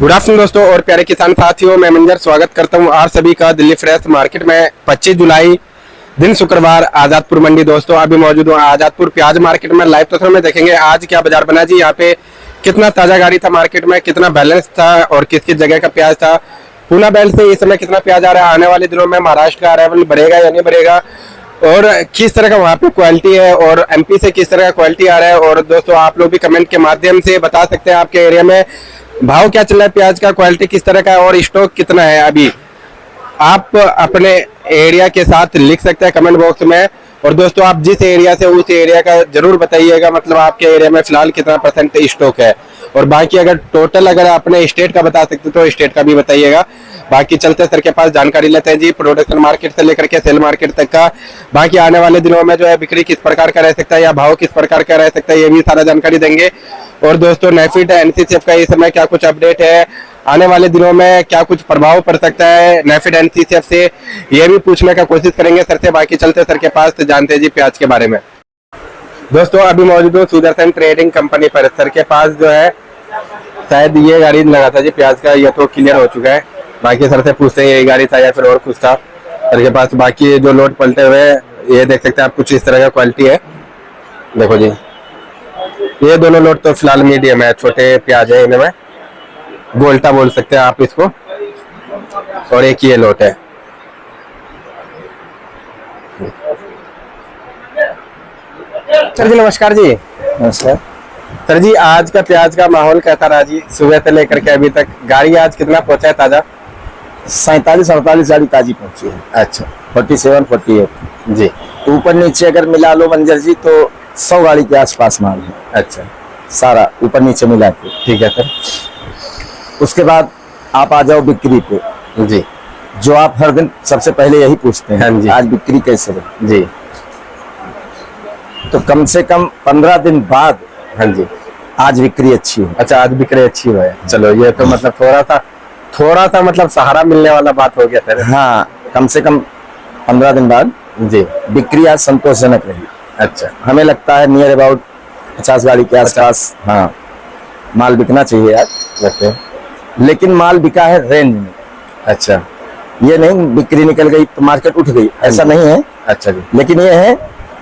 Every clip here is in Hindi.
गुड आफ्टरनून दोस्तों और प्यारे किसान साथियों, मैं मंजर स्वागत करता हूं आप सभी का दिल्ली फ्रेश मार्केट में। 25 जुलाई दिन शुक्रवार आजादपुर मंडी। दोस्तों अभी मौजूद हूं आजादपुर प्याज मार्केट में। लाइव तस्वीर में देखेंगे आज क्या बाजार बना जी। यहाँ पे कितना ताजा गाड़ी था मार्केट में, कितना बैलेंस था और किस किस जगह का प्याज था। पूना बेल्ट से इस समय कितना प्याज आ रहा है, आने वाले दिनों में महाराष्ट्र का अराइवल बढ़ेगा या नहीं बढ़ेगा, और किस तरह का वहाँ पे क्वालिटी है, और एमपी से किस तरह का क्वालिटी आ रहा है। और दोस्तों आप लोग भी कमेंट के माध्यम से बता सकते हैं आपके एरिया में भाव क्या चल रहा है प्याज का, क्वालिटी किस तरह का है और स्टॉक कितना है। अभी आप अपने एरिया के साथ लिख सकते हैं कमेंट बॉक्स में। और दोस्तों आप जिस एरिया से उस एरिया का जरूर बताइएगा, मतलब आपके एरिया में फिलहाल कितना परसेंट स्टॉक है। और बाकी अगर टोटल अगर अपने स्टेट का बता सकते तो स्टेट का भी बताइएगा। बाकी चलते सर के पास जानकारी लेते हैं जी, प्रोडक्शन मार्केट से लेकर के सेल मार्केट तक का। बाकी आने वाले दिनों में जो है बिक्री किस प्रकार का रह सकता है या भाव किस प्रकार का रह सकता है, ये भी सारा जानकारी देंगे। और दोस्तों नेफेड एनसीसीएफ का इस समय क्या कुछ अपडेट है, आने वाले दिनों में क्या कुछ प्रभाव पड़ सकता है नेफेड एनसीसीएफ से, ये भी पूछने का कोशिश करेंगे सर से। बाकी चलते सर के पास तो जानते हैं जी प्याज के बारे में। दोस्तों अभी मौजूद हूँ सुदर्शन ट्रेडिंग कंपनी पर। सर के पास जो है शायद ये गाड़ी लगा था जी प्याज का, ये तो क्लियर हो चुका है। बाकी सर से पूछते हैं यही गाड़ी था या फिर और कुछ था सर के पास। बाकी जो लोड पलटे हुए ये देख सकते हैं आप, कुछ इस तरह का क्वालिटी है। देखो जी ये दोनों लोड तो फिलहाल मीडियम है, छोटे प्याज है, इनमें गोल्टा बोल सकते हैं आप इसको। और एक ये लोट है। सर जी नमस्कार जी। नमस्कार सर जी आज का प्याज का माहौल कैसा रहा जी, सुबह से लेकर के अभी तक? गाड़ी आज कितना पहुंचा है ताजा? 47-48 गाड़ी ताजी पहुंची है। अच्छा 47, 48 जी। ऊपर नीचे अगर मिला लो मंजर जी तो 100 गाड़ी के आसपास माल है। अच्छा सारा ऊपर नीचे मिला के। ठीक है सर। उसके बाद आप आ जाओ बिक्री पे जी, जो आप हर दिन सबसे पहले यही पूछते हैं। हाँ जी। आज बिक्री कैसे रही जी। तो कम से कम 15 दिन बाद हाँ जी। आज बिक्री अच्छी है। अच्छा आज बिक्री अच्छी हुई है, चलो ये तो मतलब थोड़ा सा मतलब सहारा मिलने वाला बात हो गया सर। हाँ कम से कम 15 दिन बाद जी बिक्री आज संतोषजनक रही। अच्छा हमें लगता है नियर अबाउट 50 गाड़ी के आसपास हाँ माल बिकना चाहिए आज। ओके। लेकिन माल बिका है रेंज में। अच्छा ये नहीं बिक्री निकल गई तो मार्केट उठ गई, ऐसा नहीं है। अच्छा जी। लेकिन ये है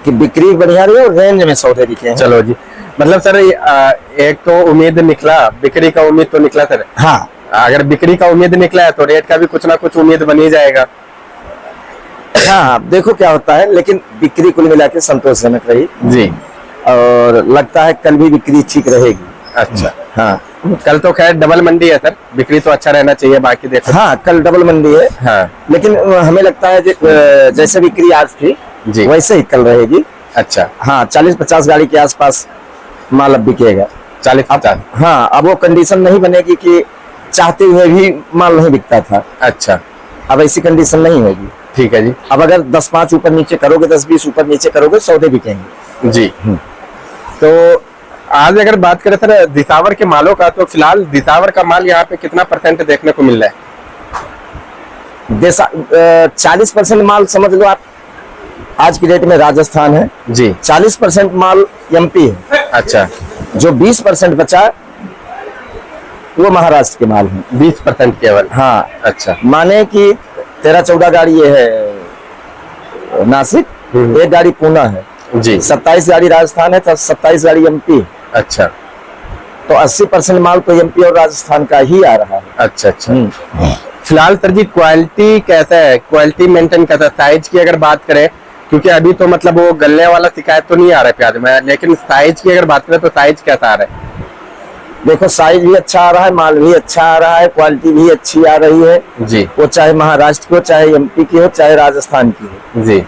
कि बिक्री बढ़िया रही और रेंज में सौदे बिके हैं। चलो जी, मतलब सर एक तो उम्मीद निकला, बिक्री का उम्मीद तो निकला सर। हाँ अगर बिक्री का उम्मीद निकला है तो रेट का भी कुछ ना कुछ उम्मीद बन ही जाएगा। हाँ देखो क्या होता है, लेकिन बिक्री कुल मिला के संतोषजनक रही जी। और लगता है कल भी बिक्री ठीक रहेगी। अच्छा हाँ कल तो खैर डबल मंडी है सर, बिक्री तो अच्छा रहना चाहिए। बाकी देखो हाँ कल डबल मंडी है। हाँ लेकिन हमें लगता है जैसे बिक्री आज थी जी वैसे ही कल रहेगी। अच्छा हाँ 40-50 गाड़ी के आसपास माल अब बिकेगा। 40-50। हाँ अब वो कंडीशन नहीं बनेगी कि चाहते हुए भी माल नहीं बिकता था। अच्छा अब ऐसी कंडीशन नहीं होगी। ठीक है जी। अब अगर 10-5 ऊपर नीचे करोगे, 10-20 ऊपर नीचे करोगे, सौदे बिकेंगे जी। तो आज अगर बात करें सर दिसावर के मालों का, तो फिलहाल दिसावर का माल यहाँ पे कितना परसेंट देखने को मिल रहा है? 40% माल समझ लो आप आज की डेट में राजस्थान है जी। 40% माल एमपी है। अच्छा जो 20% बचा वो महाराष्ट्र के माल है। 20% केवल? हाँ अच्छा माने कि 13-14 गाड़ी ये है नासिक, एक गाड़ी पूना है जी। 27 गाड़ी राजस्थान है, 27 गाड़ी एमपी। अच्छा तो 80% माल तो एमपी और राजस्थान का ही आ रहा है। अच्छा अच्छा। फिलहाल सर जी क्वालिटी कैसा है, क्वालिटी मेंटेन कैसा है? साइज की अगर बात करें, क्योंकि अभी तो मतलब वो गलने वाला शिकायत तो नहीं आ रहा है प्याज में, लेकिन साइज की अगर बात करें तो साइज कैसा आ रहा है? देखो साइज भी अच्छा आ रहा है, माल भी अच्छा आ रहा है, क्वालिटी भी अच्छी आ रही है जी। वो चाहे महाराष्ट्र की हो, चाहे एमपी की हो, चाहे राजस्थान की हो जी।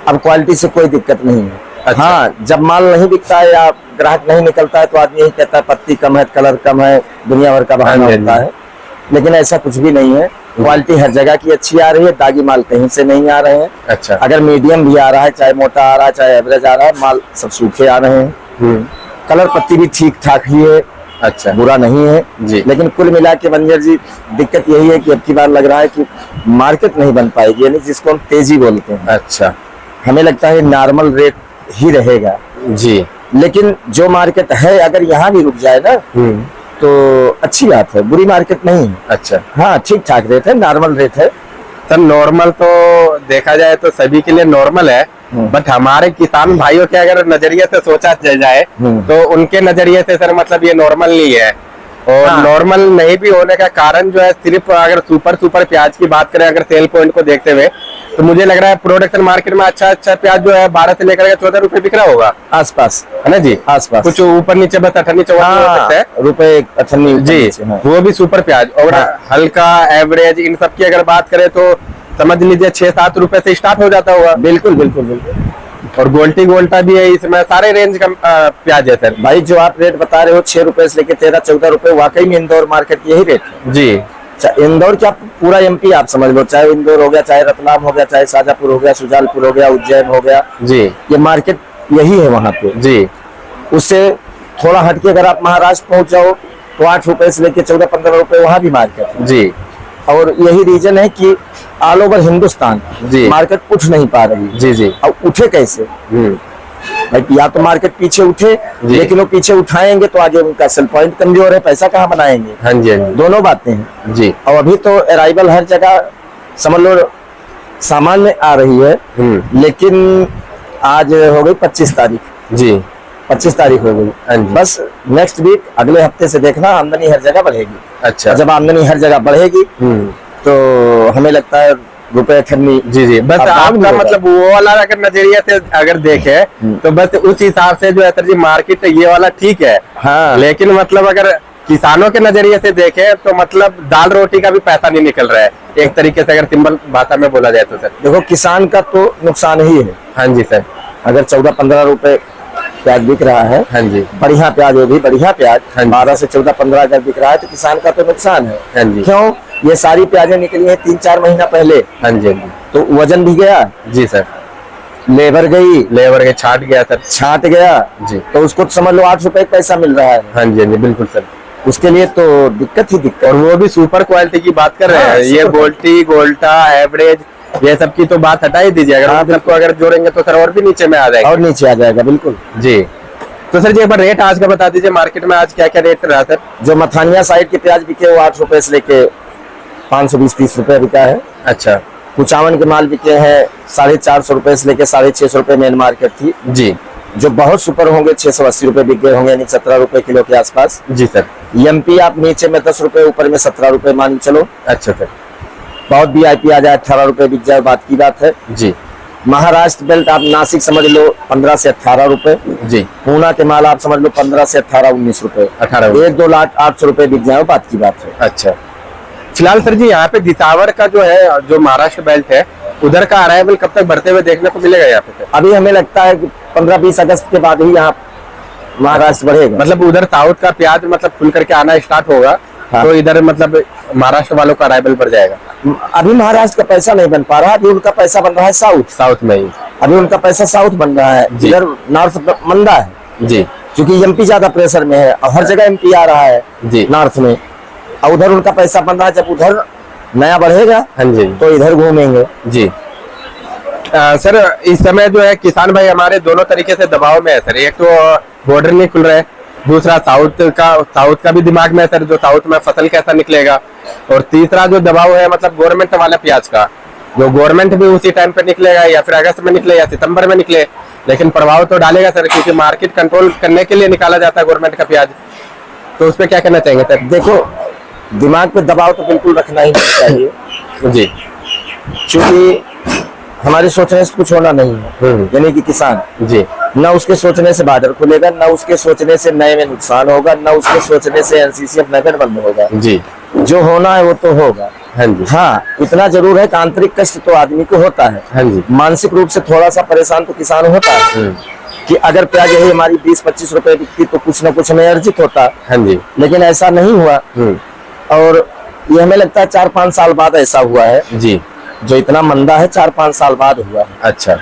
अब क्वालिटी से कोई दिक्कत नहीं है। अच्छा। हाँ जब माल नहीं बिकता है या ग्राहक नहीं निकलता है तो आदमी यही कहता है पत्ती कम है, कलर कम है, दुनिया भर का बहाना होता है। लेकिन ऐसा कुछ भी नहीं है, क्वालिटी हर जगह की अच्छी आ रही है, दागी माल कहीं से नहीं आ रहे हैं। अच्छा अगर मीडियम भी आ रहा है, चाहे मोटा आ रहा है, चाहे एवरेज आ रहा है, माल सब सूखे आ रहे हैं। कलर पत्ती भी ठीक ठाक ही है। अच्छा बुरा नहीं है जी। लेकिन कुल मिला के मंजर जी दिक्कत यही है कि अब की बार लग रहा है कि मार्केट नहीं बन पाएगी, यानी जिसको हम तेजी बोलते हैं। अच्छा हमें लगता है नॉर्मल रेट ही रहेगा जी। लेकिन जो मार्केट है अगर यहाँ भी रुक जाए ना तो अच्छी बात है, बुरी मार्केट नहीं है। अच्छा हाँ, ठीक ठाक रेट है, नॉर्मल रेट है। सर, नॉर्मल तो देखा जाए तो सभी के लिए नॉर्मल है, बट हमारे किसान भाइयों के अगर नजरिए से सोचा जाए तो उनके नजरिए से सर मतलब ये नॉर्मल नहीं है। और हाँ। नॉर्मल नहीं भी होने का कारण जो है, सिर्फ अगर सुपर प्याज की बात करें, अगर सेल पॉइंट को देखते हुए, तो मुझे लग रहा है प्रोडक्शन मार्केट में अच्छा प्याज जो है 12 से लेकर 14 रुपए बिक रहा होगा आसपास, है ना जी? आसपास कुछ ऊपर नीचे बस 98 हो सकता है रुपए, 98 जी। हाँ। वो भी सुपर प्याज, और हल्का एवरेज इन सब की अगर बात करें तो समझ लीजिए 6-7 रुपए से स्टार्ट हो जाता होगा। बिल्कुल बिल्कुल बिल्कुल। और गोल्टा भी है, इसमें सारे रेंज का प्याज है सर। भाई जो आप रेट बता रहे हो 6 रुपए से लेके 13-14 रुपए, वाकई में इंदौर मार्केट की यही रेट है जी। इंदौर क्या, पूरा एमपी आप समझ लो, चाहे इंदौर हो गया, चाहे रतलाम हो गया, चाहे शाजापुर हो गया, सुजालपुर हो गया, उज्जैन हो गया जी, ये मार्केट यही है वहाँ पे जी। उससे थोड़ा हटके अगर आप महाराष्ट्र पहुंच जाओ तो 8 रुपए से लेके 14-15 रुपए वहाँ भी मार्केट है जी। और यही रीजन है कि ऑल ओवर हिंदुस्तान जी। मार्केट उठ नहीं पा रही। जी जी। अब उठे कैसे भाई, या तो मार्केट पीछे उठे, लेकिन वो पीछे उठाएंगे तो आगे उनका सेल पॉइंट कमजोर है, पैसा कहाँ बनाएंगे। हाँ जी, हाँ जी। दोनों बातें हैं जी। और अभी तो अराइवल हर जगह समझ लो सामान्य आ रही है, लेकिन आज हो गई 25 तारीख जी, 25 तारीख हो गई। हाँ जी। बस नेक्स्ट वीक अगले हफ्ते से देखना आमदनी हर जगह बढ़ेगी। अच्छा। और जब आमदनी हर जगह बढ़ेगी तो हमें लगता है रुपए अठन्नी। जी जी। बस आपका मतलब वो वाला अगर नजरिए से अगर देखे तो बस उस हिसाब से जो है सर जी मार्केट ये वाला ठीक है। हाँ। लेकिन मतलब अगर किसानों के नजरिए से देखे तो मतलब दाल रोटी का भी पैसा नहीं निकल रहा है, एक तरीके से अगर सिंपल भाषा में बोला जाए तो सर। देखो किसान का तो नुकसान ही है। हाँ जी सर। अगर 14-15 रुपए प्याज बिक रहा है, हाँ जी, बढ़िया प्याज, वो भी बढ़िया प्याज हाँ जी। 12 से 14-15 अगर बिक रहा है तो किसान का तो नुकसान है। हाँ जी। क्यों? ये सारी प्याजें निकली है 3-4 महीना पहले, हाँ जी, हाँ जी। तो वजन भी गया, जी सर। लेबर गई, लेबर के छाट गया सर। छाट गया जी। तो उसको समझ लो 8 रुपए पैसा मिल रहा है। हाँ जी, हाँ जी, बिल्कुल सर। उसके लिए तो दिक्कत ही दिक्कत। और वो भी सुपर क्वालिटी की बात कर रहे हाँ, हैं, ये सुपर। गोल्टी गोल्टा एवरेज ये सब की तो बात हटा ही दीजिए, अगर हाँ, मतलब को अगर जोड़ेंगे तो सर और भी नीचे में आ जाएगा। और नीचे आ जाएगा बिल्कुल जी। तो सर जी एक बार रेट आज का बता दीजिए, मार्केट में आज क्या क्या रेट रहा सर? जो मथानिया साइड के प्याज बिके वो 8 रुपए से लेके 520-30 रुपए बिका है। अच्छा कुचावन के माल बिके हैं 450 रुपए से लेके 650 रुपए मेन मार्केट थी। जी। जो बहुत सुपर होंगे 680 रुपए बिक गए होंगे, यानी 17 रुपए किलो के आसपास। जी सर। एमपी आप नीचे में 10 रुपए, ऊपर में 17 रुपए मान के चलो। अच्छा सर। बहुत वीआईपी आ जाए 18 रुपए बिक जाए, बात की बात है। जी महाराष्ट्र बेल्ट आप नासिक समझ लो 15 से 18 रुपए। जी। पूना के माल आप समझ लो 15 से 18-19 रुपए। 18 1-2 लाख 800 रुपए बिक जाए, बात की बात है। अच्छा। फिलहाल सर जी यहाँ पे दिसावर का जो है, जो महाराष्ट्र बेल्ट है, उधर का अराइवल कब तक बढ़ते हुए देखने को मिलेगा यहाँ पे सर? अभी हमें लगता है कि 15-20 अगस्त के बाद ही यहाँ महाराष्ट्र बढ़ेगा। मतलब उधर साउथ का प्याज मतलब खुल करके आना स्टार्ट होगा। हाँ। तो इधर मतलब महाराष्ट्र वालों का अराइवल बढ़ जाएगा। अभी महाराष्ट्र का पैसा नहीं बन पा रहा, अभी उनका पैसा बन रहा है साउथ में ही। अभी उनका पैसा साउथ बन रहा है, जी। इधर नॉर्थ मंदा है जी क्योंकि एमपी ज्यादा प्रेशर में है और हर जगह एमपी आ रहा है जी। नॉर्थ में, और उधर उनका पैसा बन रहा है। जब उधर नया बढ़ेगा हाँ जी तो इधर घूमेंगे। जी। सर इस समय जो है किसान भाई हमारे दोनों तरीके से दबाव में है सर। एक तो बॉर्डर नहीं खुल रहा है, दूसरा साउथ का भी दिमाग में है सर, जो साउथ में फसल कैसा निकलेगा, और तीसरा जो दबाव है मतलब गवर्नमेंट वाला प्याज का, जो गवर्नमेंट भी उसी टाइम पे निकलेगा, या फिर अगस्त में निकले या सितंबर में निकले, लेकिन प्रभाव तो डालेगा सर, क्योंकि मार्केट कंट्रोल करने के लिए निकाला जाता है गवर्नमेंट का प्याज। तो उस पर क्या कहना चाहेंगे सर? देखो दिमाग पे दबाव तो बिल्कुल रखना ही नहीं चाहिए जी। क्योंकि हमारे सोचने से कुछ होना नहीं है। यानी कि किसान जी। न उसके सोचने से बार्डर खुलेगा, न उसके सोचने से नए में नुकसान होगा, न उसके सोचने से एनसीसीएफ नगद बंद होगा। जी। जो होना है वो तो होगा। हाँ जी। हाँ, इतना जरूर है कि आंतरिक कष्ट तो आदमी को होता है। हाँ जी। मानसिक रूप से थोड़ा सा परेशान तो किसान होता है कि अगर प्याज यही हमारी 20-25 रुपए बिकती तो कुछ न कुछ हमें अर्जित होता। हाँ जी। लेकिन ऐसा नहीं हुआ, और ये हमें लगता है 4-5 साल बाद ऐसा हुआ है। जी। जो इतना मंदा है 4-5 साल बाद हुआ है। अच्छा।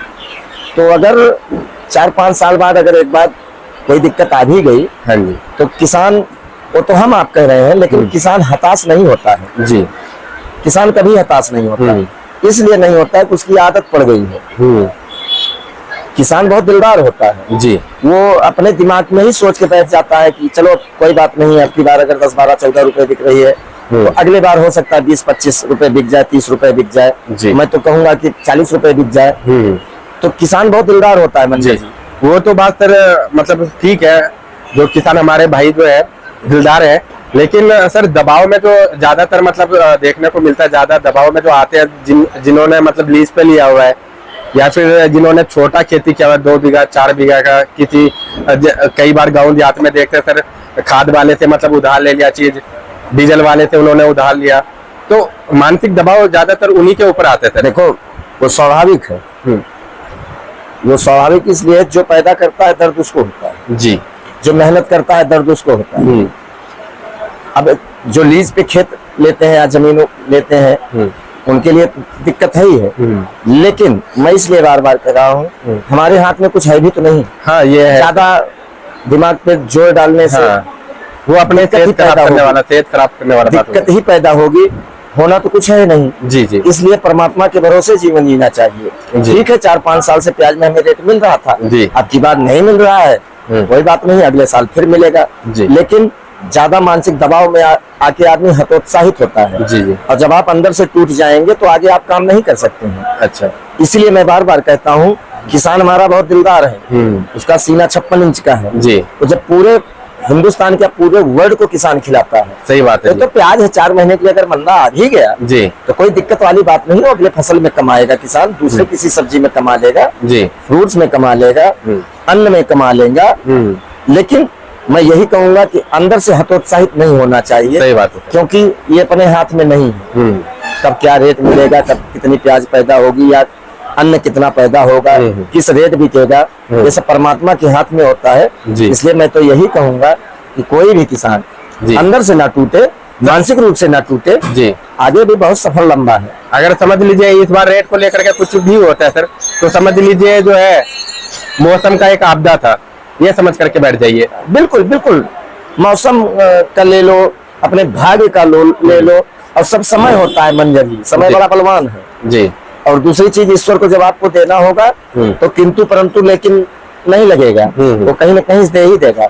तो अगर 4-5 साल बाद अगर एक बार कोई दिक्कत आ भी गई, हाँ जी, तो किसान, वो तो हम आप कह रहे हैं, लेकिन किसान हताश नहीं होता है। जी। किसान कभी हताश नहीं होता है। इसलिए नहीं होता है कि उसकी आदत पड़ गई है किसान बहुत दिलदार होता है जी। वो अपने दिमाग में ही सोच के बैठ जाता है कि चलो कोई बात नहीं, अब की बार अगर 10, 12, 14 रुपए बिक रही है तो अगले बार हो सकता है 20, 25 रुपए बिक जाए, 30 रुपए बिक जाए, मैं तो कहूंगा कि 40 रुपए बिक जाए। तो किसान बहुत दिलदार होता है मंजर जी। वो तो बात सर मतलब ठीक है, जो किसान हमारे भाई जो है दिलदार है, लेकिन सर दबाव में जो ज्यादातर मतलब देखने को मिलता है, ज्यादा दबाव में जो आते हैं जिन्होंने मतलब लीज पे लिया हुआ है या फिर जिन्होंने छोटा खेती किया हुआ है 2 बीघा 4 बीघा का, किसी कई बार गाँव देहात में देखते हैं सर खाद वाले से मतलब उधार ले लिया चीज, डीजल वाले से उन्होंने उधार लिया, तो मानसिक दबाव ज्यादातर उन्हीं के ऊपर आते थे। देखो वो स्वाभाविक है, वो स्वाभाविक इसलिए जो पैदा करता है दर्द उसको होता है जी, जो मेहनत करता है दर्द उसको होता है। अब जो लीज पे खेत लेते हैं या जमीन लेते हैं उनके लिए दिक्कत है ही है, लेकिन मैं इसलिए बार बार कह रहा हूँ हमारे हाथ में कुछ है भी तो नहीं। हाँ ये है, ज्यादा दिमाग पे जोर डालने से वो अपने सेहत खराब करने वाला, सेहत खराब करने वाला दिक्कत ही पैदा होगी, होना तो कुछ है नहीं। जी जी। इसलिए परमात्मा के भरोसे जीवन जीना चाहिए। ठीक है 4-5 साल से प्याज में हमें रेट मिल रहा था, अब की बार नहीं मिल रहा है, कोई बात नहीं, अगले साल फिर मिलेगा। लेकिन ज्यादा मानसिक दबाव में आके आदमी हतोत्साहित होता है। जी जी। और जब आप अंदर से टूट जाएंगे तो आगे आप काम नहीं कर सकते हैं। अच्छा, इसलिए मैं बार बार कहता हूँ किसान हमारा बहुत दिलदार है, उसका सीना 56 इंच का है जी। तो जब पूरे हिंदुस्तान के पूरे वर्ल्ड को किसान खिलाता है, सही बात है। तो प्याज है 4 महीने के लिए अगर मंदा आ भी गया जी तो कोई दिक्कत वाली बात नहीं है, अगले फसल में कमाएगा किसान, दूसरे किसी सब्जी में कमा लेगा जी, फ्रूट्स में कमा लेगा, अन्न में कमा लेगा। लेकिन मैं यही कहूंगा कि अंदर से हतोत्साहित नहीं होना चाहिए। सही बात है, क्योंकि ये अपने हाथ में नहीं है कब क्या रेट मिलेगा, कब कितनी प्याज पैदा होगी या अन्न कितना पैदा होगा, किस रेट बिकेगा, ये सब परमात्मा के हाथ में होता है। इसलिए मैं तो यही कहूंगा कि कोई भी किसान अंदर से ना टूटे, मानसिक रूप से ना टूटे जी, आगे भी बहुत सफल लंबा है। अगर समझ लीजिए इस बार रेट को लेकर के कुछ भी होता है सर, तो समझ लीजिए जो है मौसम का एक आपदा था, ये समझ करके बैठ जाइए। बिल्कुल बिल्कुल, मौसम का ले लो, अपने भाग्य का ले लो, और सब समय होता है मंजर जी, समय बड़ा बलवान है जी। और दूसरी चीज ईश्वर को जब आपको देना होगा तो किंतु परंतु लेकिन नहीं लगेगा, वो कहीं ना कहीं दे ही देगा।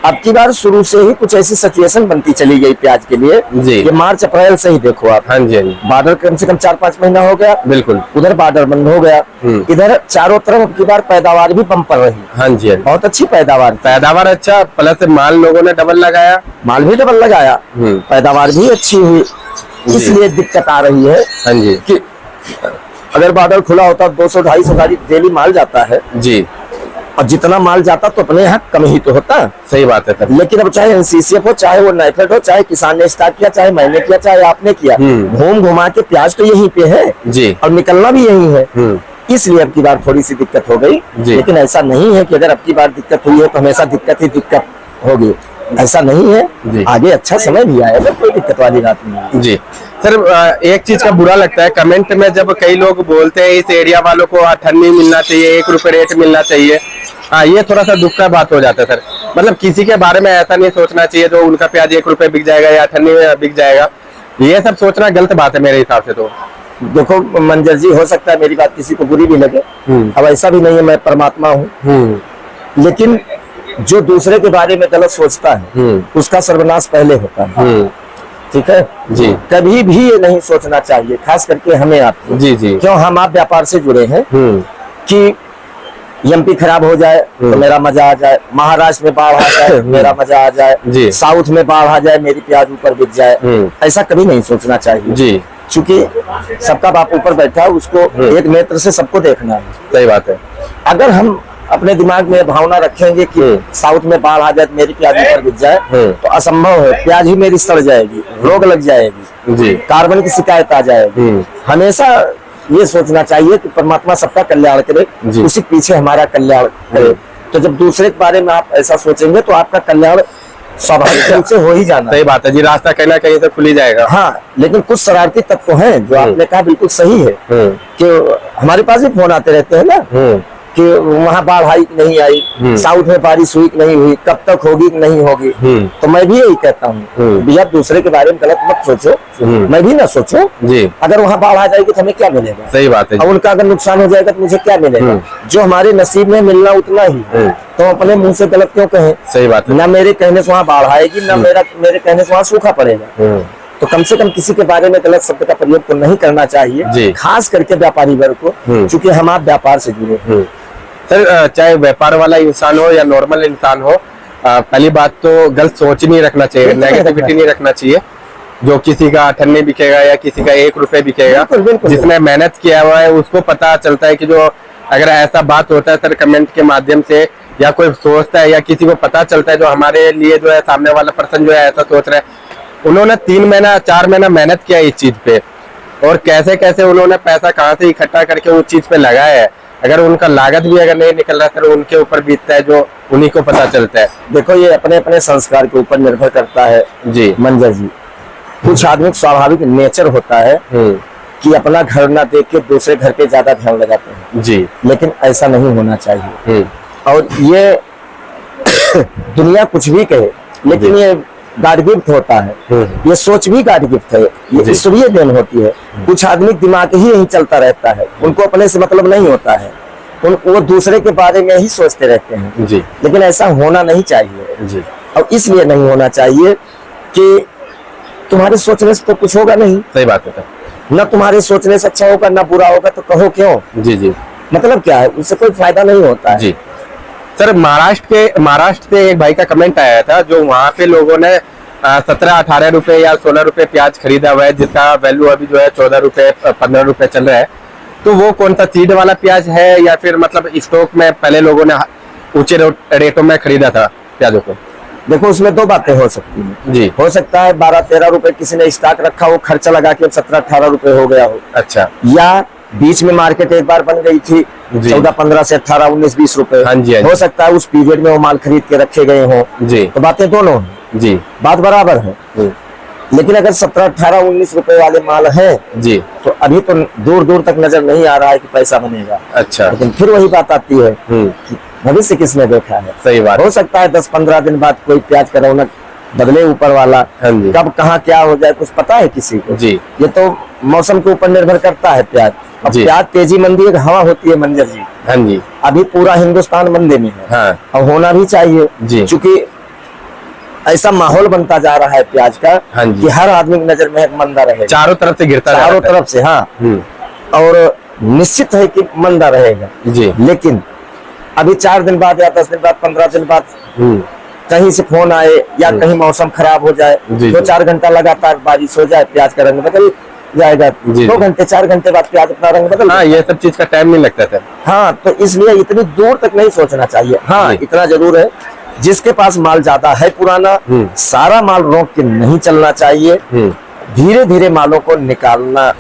अब की बार शुरू से ही कुछ ऐसी सिचुएशन बनती चली गई प्याज के लिए, ये मार्च अप्रैल से ही देखो आप। हाँ जी, बॉर्डर कम से कम 4-5 महीना हो गया, बिल्कुल उधर बॉर्डर बंद हो गया, इधर चारों तरफ अब की बार पैदावार भी बम्पर रही। हाँ जी, बहुत अच्छी पैदावार अच्छा, प्लस माल लोगों ने डबल लगाया, माल भी डबल लगाया, पैदावार भी अच्छी हुई। इसलिए दिक्कत आ रही है हाँ जी कि अगर बॉर्डर खुला होता 200-250 गाड़ी डेली माल जाता है जी, और जितना माल जाता तो अपने यहाँ कम ही तो होता। सही बात है सर। लेकिन अब चाहे एनसीसीएफ हो, चाहे वो नाइफेड हो, चाहे किसान ने स्टार्ट किया, चाहे मैंने किया, चाहे आपने किया, घूम घुमा के प्याज तो यहीं पे है जी, और निकलना भी यहीं है। इसलिए अब की बार थोड़ी सी दिक्कत हो गई, लेकिन ऐसा नहीं है कि अगर अब की बार दिक्कत हुई है तो हमेशा दिक्कत ही दिक्कत होगी, ऐसा नहीं है। आगे अच्छा समय भी आएगा, कोई दिक्कत वाली बात नहीं है जी। सर एक चीज का बुरा लगता है कमेंट में जब कई लोग बोलते हैं इस एरिया वालों को अठन्नी मिलना चाहिए, 1 रुपए रेट मिलना चाहिए। हाँ, ये थोड़ा सा दुख का बात हो जाता है सर, मतलब किसी के बारे में ऐसा नहीं सोचना चाहिए जो उनका प्याज 1 रुपए बिक जाएगा या अठन्नी में बिक जाएगा, ये सब सोचना गलत बात है मेरे हिसाब से। तो देखो मंजर जी, हो सकता है मेरी बात किसी को बुरी भी लगे, अब ऐसा भी नहीं है, मैं परमात्मा हूँ, लेकिन जो दूसरे के बारे में गलत सोचता है उसका सर्वनाश पहले होता है। ठीक है जी, कभी भी ये नहीं सोचना चाहिए, खास करके हमें आपको जी जी, क्यों हम आप व्यापार से जुड़े हैं कि एमपी खराब हो जाए तो मेरा मजा आ जाए, महाराष्ट्र में बाढ़ आ जाए मेरा मजा आ जाए, साउथ में बाढ़ आ जाए मेरी प्याज ऊपर बिक जाए, ऐसा कभी नहीं सोचना चाहिए जी। चूंकि सबका बाप ऊपर बैठा है, उसको एक नेत्र से सबको देखना है। सही बात है। अगर हम अपने दिमाग में भावना रखेंगे कि साउथ में बाढ़ आ जाए मेरी प्याज ऊपर बिक जाए, तो असंभव है, प्याज ही मेरी सड़ जाएगी, रोग लग जाएगी जी, कार्बन की शिकायत आ जाएगी। हमेशा ये सोचना चाहिए कि परमात्मा सबका कल्याण करे, उसी पीछे हमारा कल्याण करे। तो जब दूसरे के बारे में आप ऐसा सोचेंगे तो आपका कल्याण स्वाभाविक रूप से हो ही जाना। सही बात है जी, रास्ता कहीं ना कहीं से खुल ही जाएगा। हाँ, लेकिन कुछ शरारती तत्व हैं जो आपने कहा बिल्कुल सही है कि हमारे पास भी फोन आते रहते हैं ना कि वहाँ बाढ़ आई कि नहीं आई, साउथ में बारिश हुई कि नहीं हुई, कब तक होगी कि नहीं होगी। तो मैं भी यही कहता हूँ भैया दूसरे के बारे में गलत मत सोचो, मैं भी ना सोचो जी। अगर वहाँ बाढ़ आ जाएगी तो हमें क्या मिलेगा? सही बात है। और उनका अगर नुकसान हो जाएगा तो मुझे क्या मिलेगा? जो हमारे नसीब में मिलना उतना ही, तो अपने मुंह से गलत क्यों कहें? सही बात है। ना मेरे कहने से वहाँ बाढ़ आएगी, ना मेरे कहने से वहाँ सूखा पड़ेगा। तो कम से कम किसी के बारे में गलत शब्द का प्रयोग तो नहीं करना चाहिए, खास करके व्यापारी वर्ग को, क्योंकि हम आप व्यापार से जुड़े। सर चाहे व्यापार वाला इंसान हो या नॉर्मल इंसान हो, पहली बात तो गलत सोच नहीं रखना चाहिए, नेगेटिविटी नहीं रखना चाहिए। जो किसी का 8 आने बिकेगा या किसी का 1 रुपए बिकेगा, जिसने मेहनत किया हुआ है उसको पता चलता है कि जो अगर ऐसा बात होता है सर कमेंट के माध्यम से या कोई सोचता है या किसी को पता चलता है जो हमारे लिए जो है सामने वाला पर्सन जो है ऐसा सोच रहा है, उन्होंने 3 महीना 4 महीना मेहनत किया इस चीज पे, और कैसे कैसे उन्होंने पैसा कहाँ से इकट्ठा करके उस चीज पे लगाया है। अगर उनका लागत भी अगर नहीं निकल रहा सर उनके ऊपर बीतता है, जो उन्हीं को पता चलता है। देखो ये अपने अपने संस्कार के ऊपर निर्भर करता है जी मंजर जी। कुछ आदमी स्वाभाविक नेचर होता है कि अपना घर ना देख के दूसरे घर पे ज्यादा ध्यान लगाते हैं जी, लेकिन ऐसा नहीं होना चाहिए। और ये दुनिया कुछ भी कहे, लेकिन ये गॉड गिफ्ट होता है, ये सोच भी गॉड गिफ्ट है, ये ईश्वरीय देन होती है। कुछ आदमी दिमाग ही यही चलता रहता है, उनको अपने से मतलब नहीं होता है, वो दूसरे के बारे में ही सोचते रहते हैं जी। लेकिन ऐसा होना नहीं चाहिए जी। और इसलिए नहीं होना चाहिए कि तुम्हारे सोचने से तो कुछ होगा नहीं। सही बात है। न तुम्हारे सोचने से अच्छा होगा, न बुरा होगा, तो कहो क्यों जी जी। मतलब क्या है, उससे कोई फायदा नहीं होता है जी। सर महाराष्ट्र से एक भाई का कमेंट आया था, जो वहाँ पे लोगों ने 17-18 रुपए या 16 रुपए प्याज खरीदा हुआ है, जिसका वैल्यू अभी जो है 14 रुपए 15 रुपए चल रहा है। तो वो कौन सा सीड वाला प्याज है या फिर मतलब स्टॉक में पहले लोगों ने ऊंचे रेटों में खरीदा था प्याजों को? देखो उसमें 2 बातें हो सकती हैं जी। हो सकता है 12-13 रुपए किसी ने स्टॉक रखा हो, खर्चा लगा के 17-18 रुपए हो गया हो। अच्छा। या बीच में मार्केट एक बार बन गई थी 14-15 से 18-19-20 रुपए। हाँ जी, हो सकता है उस पीरियड में वो माल खरीद के रखे गए हो जी। तो बातें दोनों जी, बात बराबर है। लेकिन अगर 17-18-19 रुपए वाले माल हैं जी, तो अभी तो दूर दूर तक नजर नहीं आ रहा है कि पैसा बनेगा। अच्छा। लेकिन फिर वही बात आती है कि भविष्य किसने देखा है। सही बात। हो सकता है 10-15 दिन बाद कोई प्याज का रौनक बदले ऊपर वाला, कब कहाँ क्या हो जाए कुछ पता है किसी को जी। ये तो मौसम के ऊपर निर्भर करता है प्याज। अब प्याज तेजी मंदी एक हवा होती है मंजर जी। हाँ जी। अभी पूरा हिंदुस्तान मंदी में है। हाँ। और होना भी चाहिए जी, क्योंकि ऐसा माहौल बनता जा रहा है प्याज का कि हर आदमी की नजर में मंदा रहेगा, चारों तरफ से गिरता, चारों तरफ से। हाँ। और निश्चित है कि मंदा रहेगा जी। लेकिन अभी 4 दिन बाद या 10 दिन बाद 15 दिन बाद कहीं से फोन आए या कहीं मौसम खराब हो जाए, 2-4 घंटा लगातार बारिश हो जाए, प्याज का रंग बदल जाएगा। 2 घंटे 4 घंटे बाद प्याज अपना रंग बदल। हाँ, ये सब चीज का टाइम नहीं लगता था। हाँ, तो इसलिए इतनी दूर तक नहीं सोचना चाहिए। हाँ, इतना जरूर है जिसके पास माल ज्यादा है पुराना, सारा माल रोक के नहीं चलना चाहिए, धीरे धीरे मालों को निकालना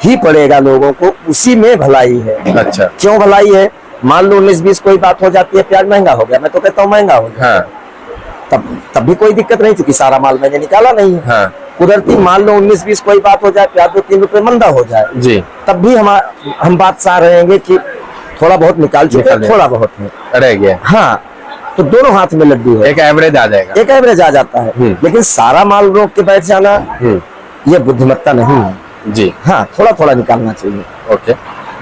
ही पड़ेगा लोगों को, उसी में भलाई है। अच्छा। क्यों भलाई है? मान लो 19-20 कोई बात हो जाती है, प्याज महंगा हो गया, मैं तो कहता हूँ महंगा हो गया। हाँ। तब भी कोई दिक्कत नहीं, क्योंकि सारा माल मैंने निकाला नहीं है। हाँ। कुदरती मान लो 19-20 कोई बात हो जाए, प्याज 2-3 रुपए मंदा हो जाए जी, तब भी हम बात साह रहेंगे कि थोड़ा बहुत निकाल चुके, थोड़ा बहुत रह गया। हाँ, तो दोनों हाथ में लड्डू है, एक एवरेज आ जाएगा, एक एवरेज आ जाता है। लेकिन सारा माल रोक के बैठ जाना ये बुद्धिमत्ता नहीं है जी। हाँ, थोड़ा थोड़ा निकालना चाहिए। ओके।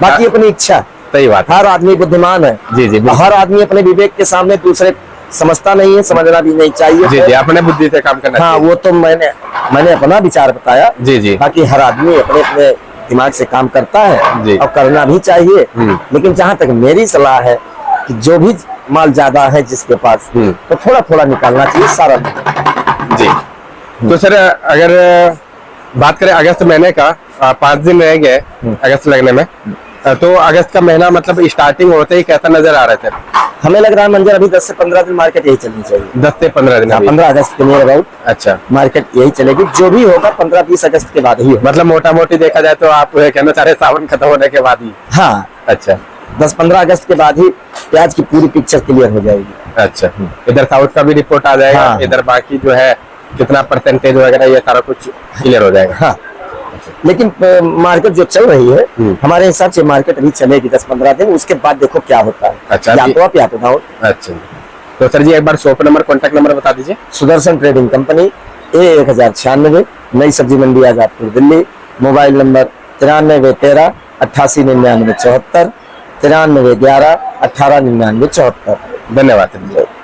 बाकी अपनी इच्छा। सही बात। हर आदमी बुद्धिमान है जी जी। हर आदमी अपने विवेक के सामने दूसरे समझता नहीं है, समझना भी नहीं चाहिए जी जी। अपने बुद्धि से काम करना। हाँ, वो तो मैंने अपना विचार बताया जी जी। बाकी हर आदमी अपने अपने दिमाग से काम करता है जी, और करना भी चाहिए। लेकिन जहाँ तक मेरी सलाह है कि जो भी माल ज्यादा है जिसके पास, तो थोड़ा थोड़ा निकालना चाहिए, सारा जी। तो सर अगर बात करें अगस्त महीने का, 5 दिन रह गए अगस्त लगने में, तो अगस्त का महीना मतलब स्टार्टिंग होते ही कैसा नजर आ रहा था? हमें लग रहा है मंजर अभी 10 से 15 दिन मार्केट यही चलनी चाहिए। 10 से 15 दिन? 15 अगस्त के नियर अबाउट। अच्छा। मार्केट यही चलेगी, जो भी होगा 15-20 अगस्त के बाद ही। मतलब मोटा मोटी देखा जाए तो आप कहना चाह रहे सावन खत्म होने के बाद ही? हाँ। अच्छा। 10-15 अगस्त के बाद ही प्याज की पूरी पिक्चर क्लियर हो जाएगी। अच्छा। इधर साउथ का भी रिपोर्ट आ जाएगा। हाँ। इधर बाकी जो है कितना परसेंटेज वगैरह ये सारा कुछ क्लियर हो जाएगा। हाँ। लेकिन मार्केट जो चल रही है हमारे हिसाब से मार्केट अभी चलेगी 10-15 दिन, उसके बाद देखो क्या होता है। अच्छा, या अभी- तो आप या तो डाउन। अच्छा, तो सर जी एक बार शॉप नंबर, कॉन्टैक्ट नंबर बता दीजिए। Sudarshan trading company, A1096, Nai Sabzi Mandi Azadpur Delhi. Mobile number 9313 8899 74, 9311 1899 74। धन्यवाद सर जी।